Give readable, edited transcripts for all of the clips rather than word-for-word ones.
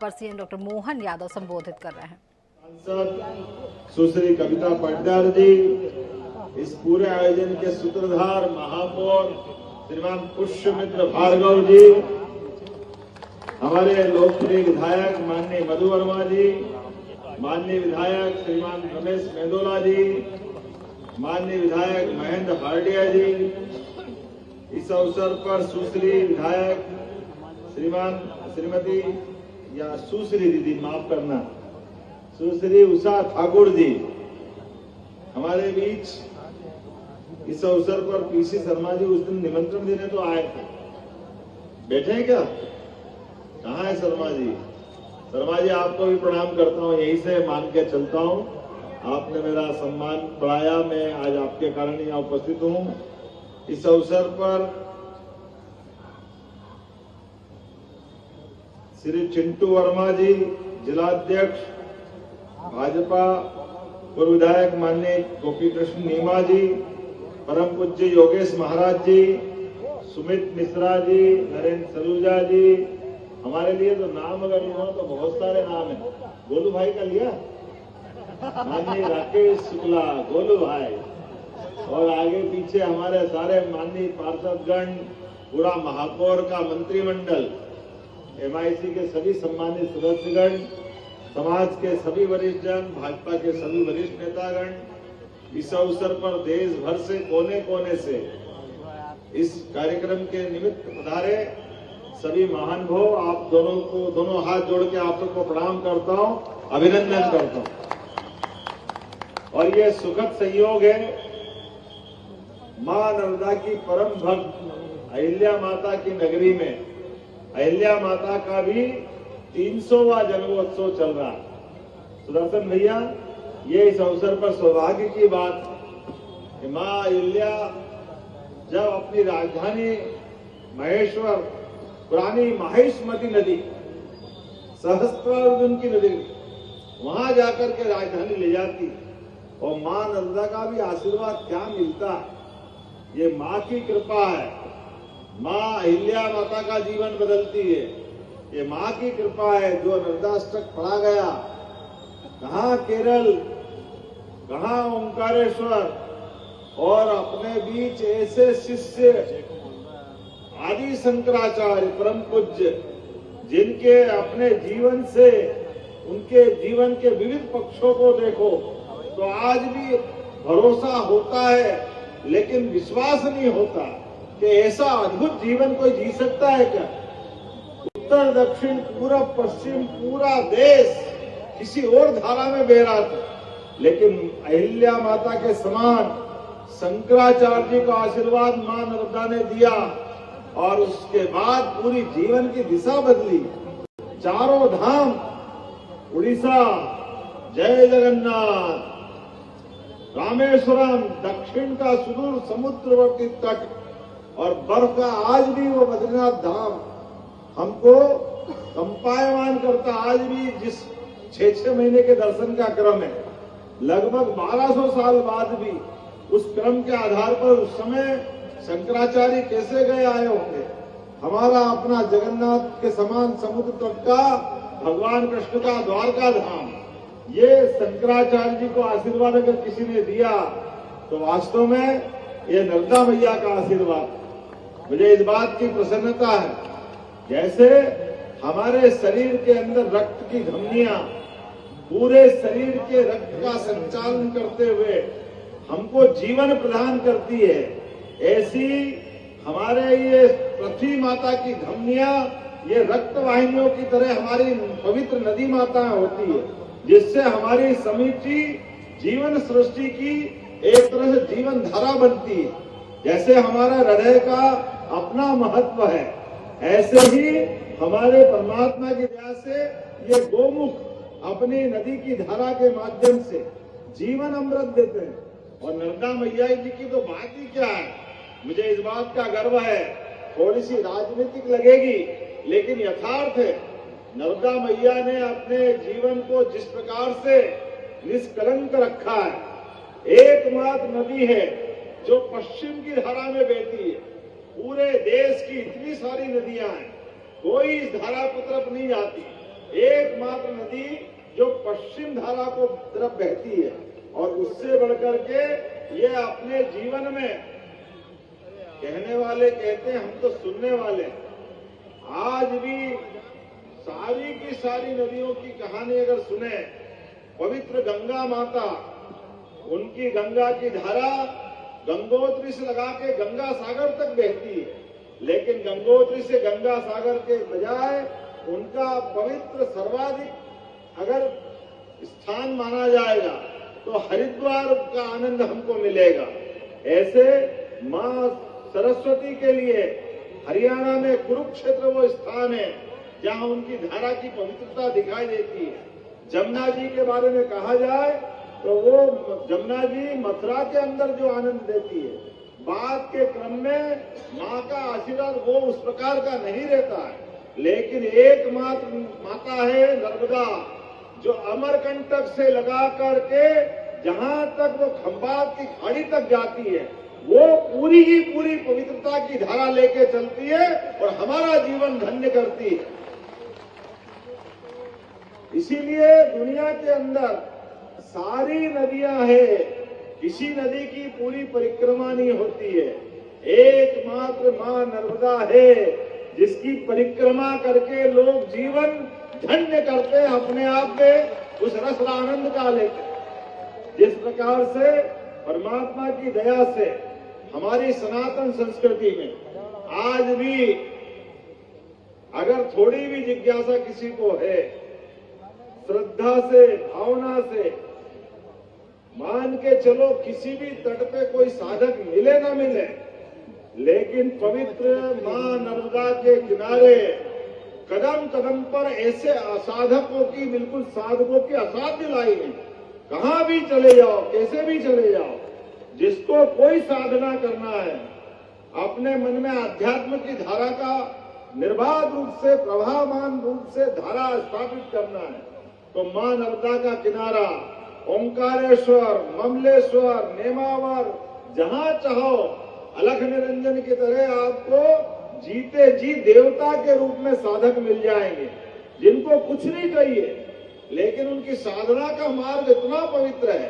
पर CM doctor Mohan Yadav संबोधित कर रहे हैं। सांसद सुश्री कविता पटदार जी, इस पूरे आयोजन के सूत्रधार महापौर श्रीमान पुष्यमित्र भार्गव जी, हमारे लोकप्रिय विधायक माननीय मधु वर्मा जी, माननीय विधायक श्रीमान रमेश मेंदोला जी, माननीय विधायक महेंद्र हार्डिया जी, इस अवसर पर सुश्री विधायक श्रीमती या सुश्री दीदी माफ करना, सुश्री उषा ठाकुर जी हमारे बीच इस अवसर पर पीसी शर्मा जी उस दिन निमंत्रण देने तो आए थे, बैठे हैं क्या? कहाँ है शर्मा जी? शर्मा जी आपको भी प्रणाम करता हूँ, यहीं से मान के चलता हूँ। आपने मेरा सम्मान बढ़ाया, मैं आज आपके कारण यहाँ उपस्थित हूँ। इस अवसर पर श्री चिंटू वर्मा जी, जिलाध्यक्ष भाजपा, पूर्व विधायक माननीय गोपी कृष्ण नीमा जी, परम पूज्य योगेश महाराज जी, सुमित मिश्रा जी, नरेंद्र सलूजा जी, हमारे लिए तो नाम अगर लिया तो बहुत सारे नाम है। गोलू भाई का लिया, माननीय राकेश शुक्ला, गोलू भाई, और आगे पीछे हमारे सारे माननीय पार्षदगण, पूरा महापौर का मंत्रिमंडल, MIC के सभी सम्मानित सदस्यगण, समाज के सभी वरिष्ठ जन, भाजपा के सभी वरिष्ठ नेतागण, इस अवसर पर देश भर से कोने कोने से इस कार्यक्रम के निमित्त पधारे सभी महानुभाव, आप दोनों हाथ जोड़ के आप सबको प्रणाम करता हूं, अभिनंदन करता हूं। और ये सुखद संयोग है, मां नर्मदा की परम भक्त अहिल्या माता की नगरी में अहिल्या माता का भी 300वां जन्मोत्सव चल रहा है। सुदर्शन भैया, ये इस अवसर पर सौभाग्य की बात कि मां अहिल्या जब अपनी राजधानी महेश्वर, पुरानी माहिष्मती नदी, सहस्त्रार्जुन की नदी, वहां जाकर के राजधानी ले जाती, और मां नर्मदा का भी आशीर्वाद क्या मिलता है, ये मां की कृपा है। मां अहिल्या माता का जीवन बदलती है, ये मां की कृपा है। जो नर्मदाष्टक पढ़ा गया, कहाँ केरल, कहाँ ओंकारेश्वर, और अपने बीच ऐसे शिष्य आदि शंकराचार्य परम पूज्य, जिनके अपने जीवन से उनके जीवन के विविध पक्षों को देखो तो आज भी भरोसा होता है, लेकिन विश्वास नहीं होता कि ऐसा अद्भुत जीवन कोई जी सकता है क्या? उत्तर दक्षिण पूरब पश्चिम पूरा देश किसी और धारा में बह रहा था, लेकिन अहिल्या माता के समान शंकराचार्य जी का आशीर्वाद मां नर्मदा ने दिया, और उसके बाद पूरी जीवन की दिशा बदली। चारों धाम, उड़ीसा, जय जगन्नाथ, रामेश्वरम, दक्षिण का सुदूर समुद्रवर्ती तट, और बर्फ का आज भी वो बद्रीनाथ धाम हमको कंपायमान करता। आज भी जिस 6-6 महीने के दर्शन का क्रम है, लगभग 1200 साल बाद भी उस क्रम के आधार पर उस समय शंकराचार्य कैसे गए आए होंगे। हमारा अपना जगन्नाथ के समान समुद्र तट का भगवान कृष्ण का द्वारका धाम, ये शंकराचार्य जी को आशीर्वाद अगर किसी ने दिया तो वास्तव में ये नर्मदा मैया का आशीर्वाद। मुझे इस बात की प्रसन्नता है, जैसे हमारे शरीर के अंदर रक्त की धमनियां पूरे शरीर के रक्त का संचालन करते हुए हमको जीवन प्रदान करती है, ऐसी हमारे ये पृथ्वी माता की धमनियां ये रक्त वाहिनियों की तरह हमारी पवित्र नदी माता होती है, जिससे हमारी समूची जीवन सृष्टि की एक तरह से जीवन धारा बनती है। जैसे हमारा हृदय का अपना महत्व है, ऐसे ही हमारे परमात्मा की दया से ये गोमुख अपनी नदी की धारा के माध्यम से जीवन अमृत देते हैं। और नर्मदा मैया जी की तो बात ही क्या है, मुझे इस बात का गर्व है, थोड़ी सी राजनीतिक लगेगी लेकिन यथार्थ है। नर्मदा मैया ने अपने जीवन को जिस प्रकार से निष्कलंक रखा है, एकमात्र नदी है जो पश्चिम की धारा में बहती है। पूरे देश की इतनी सारी नदियां हैं, कोई इस धारा की तरफ नहीं जाती, एकमात्र नदी जो पश्चिम धारा को तरफ बहती है, और उससे बढ़कर के ये अपने जीवन में कहने वाले कहते हैं, हम तो सुनने वाले। आज भी सारी की सारी नदियों की कहानी अगर सुने, पवित्र गंगा माता, उनकी गंगा की धारा गंगोत्री से लगा के गंगा सागर तक बहती है, लेकिन गंगोत्री से गंगा सागर के बजाय उनका पवित्र सर्वाधिक अगर स्थान माना जाएगा तो हरिद्वार का आनंद हमको मिलेगा। ऐसे मां सरस्वती के लिए हरियाणा में कुरुक्षेत्र वो स्थान है जहां उनकी धारा की पवित्रता दिखाई देती है। जमुना जी के बारे में कहा जाए तो वो जमुना जी मथुरा के अंदर जो आनंद देती है, बाद के क्रम में माँ का आशीर्वाद वो उस प्रकार का नहीं रहता है, लेकिन एकमात्र माता है नर्मदा, जो अमरकंटक से लगा करके जहां तक वो खंबात की खाड़ी तक जाती है, वो पूरी ही पूरी पवित्रता की धारा लेके चलती है और हमारा जीवन धन्य करती है। इसीलिए दुनिया के अंदर सारी नदियां हैं, किसी नदी की पूरी परिक्रमा नहीं होती है। एकमात्र मां नर्मदा है जिसकी परिक्रमा करके लोग जीवन धन्य करते हैं, अपने आप में उस रस आनंद का लेते। जिस प्रकार से परमात्मा की दया से हमारी सनातन संस्कृति में आज भी अगर थोड़ी भी जिज्ञासा किसी को है, श्रद्धा से भावना से मान के चलो, किसी भी तट पे कोई साधक मिले ना मिले, लेकिन पवित्र मां नर्मदा के किनारे कदम कदम पर ऐसे असाधकों की, बिल्कुल साधकों की असाध्य लाई है। कहां भी चले जाओ, कैसे भी चले जाओ, जिसको कोई साधना करना है, अपने मन में अध्यात्म की धारा का निर्बाध रूप से, प्रभावमान रूप से धारा स्थापित करना है, तो मां नर्मदा का किनारा ओंकारेश्वर, ममलेश्वर, नेमावर, जहां चाहो अलख निरंजन की तरह आपको जीते जी देवता के रूप में साधक मिल जाएंगे, जिनको कुछ नहीं चाहिए, लेकिन उनकी साधना का मार्ग इतना पवित्र है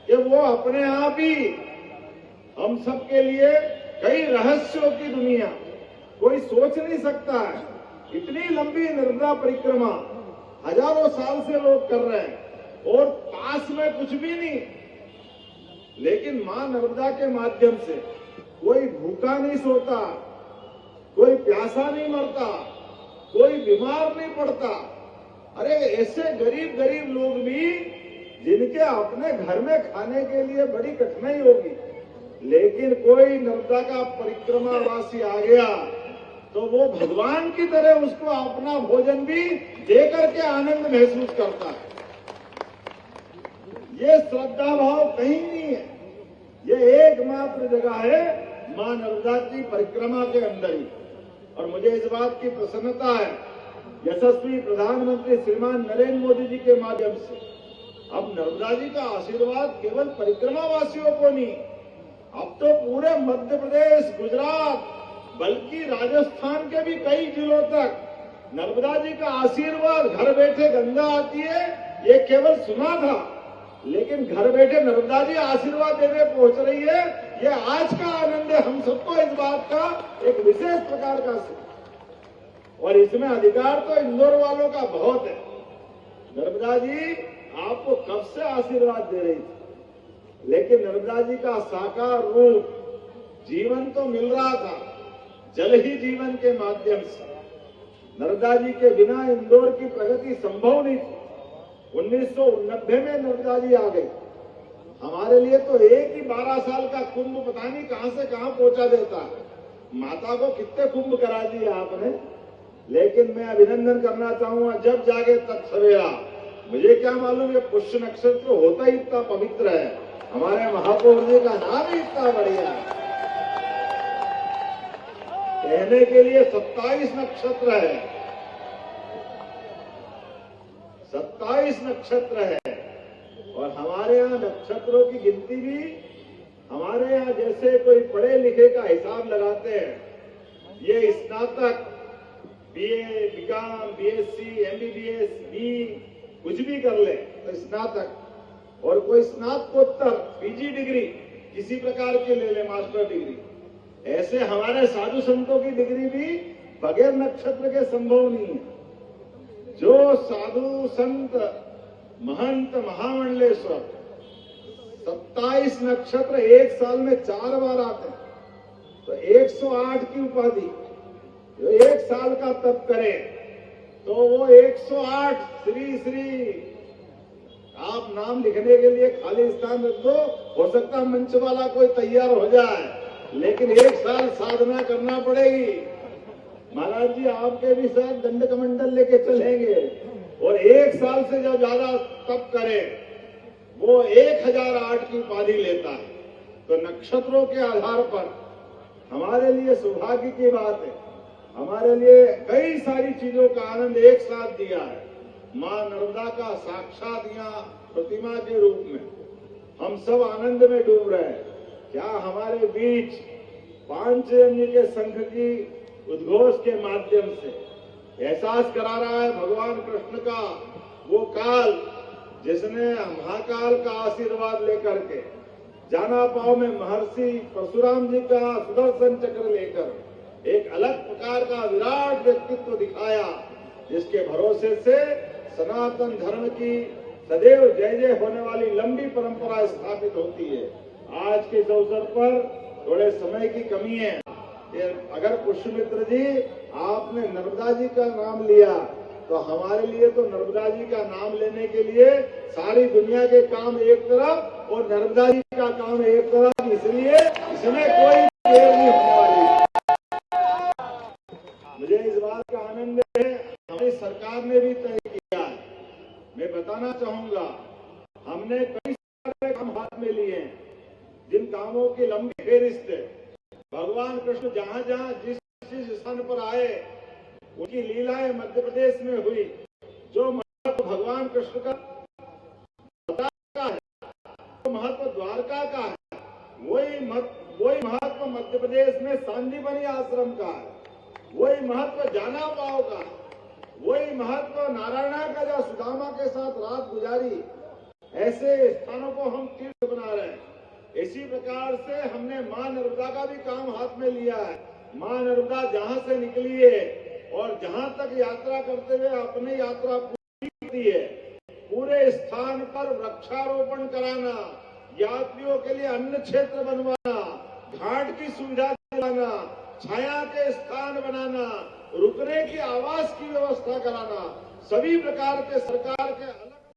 कि वो अपने आप ही हम सब के लिए कई रहस्यों की दुनिया, कोई सोच नहीं सकता है। इतनी लंबी नर्मदा परिक्रमा हजारों साल से लोग कर रहे हैं और पास में कुछ भी नहीं, लेकिन मां नर्मदा के माध्यम से कोई भूखा नहीं सोता, कोई प्यासा नहीं मरता, कोई बीमार नहीं पड़ता। अरे ऐसे गरीब गरीब लोग भी जिनके अपने घर में खाने के लिए बड़ी कठिनाई होगी, लेकिन कोई नर्मदा का परिक्रमावासी आ गया तो वो भगवान की तरह उसको अपना भोजन भी देकर के आनंद महसूस करता है। ये श्रद्धा भाव कहीं नहीं है, ये एकमात्र जगह है मां नर्मदा की परिक्रमा के अंदर ही। और मुझे इस बात की प्रसन्नता है, यशस्वी प्रधानमंत्री श्रीमान नरेंद्र मोदी जी के माध्यम से अब नर्मदा जी का आशीर्वाद केवल परिक्रमा वासियों को नहीं, अब तो पूरे मध्य प्रदेश, गुजरात, बल्कि राजस्थान के भी कई जिलों तक नर्मदा जी का आशीर्वाद, घर बैठे गंगा आती है ये केवल सुना था, लेकिन घर बैठे नर्मदा जी आशीर्वाद देने पहुंच रही है। ये आज का आनंद है हम सबको इस बात का, एक विशेष प्रकार का सुख। और इसमें अधिकार तो इंदौर वालों का बहुत है। नर्मदा जी आपको कब से आशीर्वाद दे रही थी, लेकिन नर्मदा जी का साकार रूप, जीवन तो मिल रहा था, जल ही जीवन के माध्यम से। नर्मदा जी के बिना इंदौर की प्रगति संभव नहीं थी। 1990 में नर्मदा जी आ गई, हमारे लिए तो एक ही 12 साल का कुंभ पता नहीं कहां से कहां पहुंचा देता है। माता को कितने कुंभ करा दिए आपने, लेकिन मैं अभिनंदन करना चाहूंगा, जब जागे तब सवेरा। मुझे क्या मालूम ये पुष्य नक्षत्र होता ही इतना पवित्र है, हमारे महापौर जी का नाम ही इतना बढ़िया है। कहने के लिए 27 नक्षत्र है, 27 नक्षत्र है। और हमारे यहाँ नक्षत्रों की गिनती भी हमारे यहाँ जैसे कोई पढ़े लिखे का हिसाब लगाते हैं, ये स्नातक BA, BCom, BSc, MBBS, B कुछ भी कर ले तो स्नातक, और कोई स्नातकोत्तर पीजी डिग्री किसी प्रकार की ले ले, मास्टर डिग्री। ऐसे हमारे साधु संतों की डिग्री भी बगैर नक्षत्र के संभव नहीं है। जो साधु संत महंत महामंडलेश्वर 27 नक्षत्र एक साल में 4 बार आते हैं, तो 108 की उपाधि, जो एक साल का तप करे तो वो 108 श्री श्री। आप नाम लिखने के लिए खाली स्थान रख दो, हो सकता मंच वाला कोई तैयार हो जाए, लेकिन एक साल साधना करना पड़ेगी। महाराज जी आपके भी साथ दंड कमंडल लेके चलेंगे, और एक साल से जो ज्यादा तप करे वो 1008 की उपाधि लेता है। तो नक्षत्रों के आधार पर हमारे लिए सौभाग्य की बात है, हमारे लिए कई सारी चीजों का आनंद एक साथ दिया है। मां नर्मदा का साक्षात यहाँ प्रतिमा के रूप में हम सब आनंद में डूब रहे हैं। क्या हमारे बीच पांचजन्य के संघ की उद्घोष के माध्यम से एहसास करा रहा है भगवान कृष्ण का वो काल, जिसने महाकाल का आशीर्वाद लेकर के जाना पाव में महर्षि परशुराम जी का सुदर्शन चक्र लेकर एक अलग प्रकार का विराट व्यक्तित्व दिखाया, जिसके भरोसे से सनातन धर्म की सदैव जय जय होने वाली लंबी परंपरा स्थापित होती है। आज के इस अवसर पर थोड़े समय की कमी है। अगर पुष्यमित्र जी आपने नर्मदा जी का नाम लिया, तो हमारे लिए तो नर्मदा जी का नाम लेने के लिए सारी दुनिया के काम एक तरफ और नर्मदा जी का काम एक तरफ, इसलिए इसमें कोई देर नहीं होने वाली। मुझे इस बात का आनंद है, हमारी सरकार ने भी तय किया है। मैं बताना चाहूंगा, हमने कई सारे काम हाथ में लिए हैं, जिन कामों की लंबी फेरिस्त है। भगवान कृष्ण जहां जहां जिस स्थान पर आए, उनकी लीलाएं मध्य प्रदेश में हुई। जो महत्व भगवान कृष्ण का है, जो महत्व द्वारका का है, वही महत्व मध्य प्रदेश में सांदीपनि आश्रम का है, वही महत्व जाना पाव का है, वही महत्व नारायणा का जो सुदामा के साथ रात गुजारी। ऐसे स्थानों को हम तीर्थ बना रहे हैं। इसी प्रकार से हमने मां नर्मदा का भी काम हाथ में लिया है। मां नर्मदा जहां से निकली है और जहां तक यात्रा करते हुए अपनी यात्रा पूरी करती है, पूरे स्थान पर वृक्षारोपण कराना, यात्रियों के लिए अन्न क्षेत्र बनवाना, घाट की सुविधा दिलाना, छाया के स्थान बनाना, रुकने की आवास की व्यवस्था कराना, सभी प्रकार के सरकार के अलग